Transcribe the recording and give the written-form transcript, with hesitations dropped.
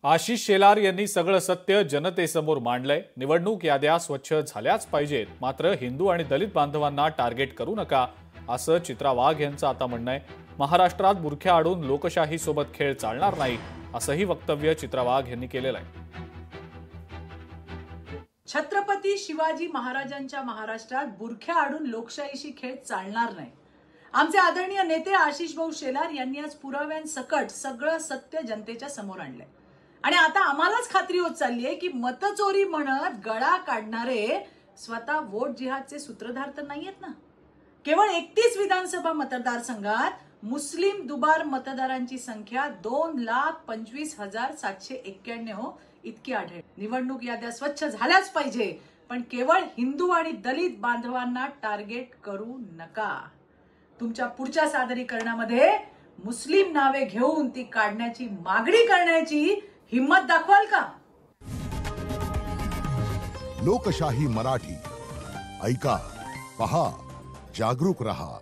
आशिष शेलार यांनी सगळं सत्य जनतेसमोर मांडलंय। निवडणूक याद्या स्वच्छ झाल्याच पाहिजेत, मात्र हिंदू आणि दलित बांधवांना टार्गेट करू नका, असं चित्रा वाघ यांचं आता म्हणणं आहे। महाराष्ट्रात बुरख्या आडून लोकशाही सोबत खेळ चालणार नाही, असंही वक्तव्य चित्रा वाघ यांनी केलेलं आहे। छत्रपती शिवाजी महाराजांच्या महाराष्ट्रात बुरख्या आडून लोकशाहीशी खेळ चालणार नाही। आमचे आदरणीय नेते आशिष भाऊ शेलार यांनी आज पुराव्यांसकट सगळं सत्य जनतेच्या समोर आणलंय आणि आता आम्हालाच खात्री होत चालली आहे की मतचोरी म्हणत गळा काढणारे स्वतः वोट जिहादचे सूत्रधार तर नाहीयेत ना। केवळ 31 विधानसभा मतदारसंघात मुस्लिम दुबार मतदारांची संख्या 2,25,791 इतकी आढळली। निवडणूक याद्या स्वच्छ झाल्याच पाहिजे, पण केवळ हिंदू आणि दलित बांधवांना टार्गेट करू नका। तुमच्या पुढच्या सादरीकरणामध्ये मुस्लिम नावे घेऊन ती काढण्याची मागणी करण्याची हिम्मत दाखवाल का? लोकशाही मराठी ऐका, पहा, जागरूक रहा।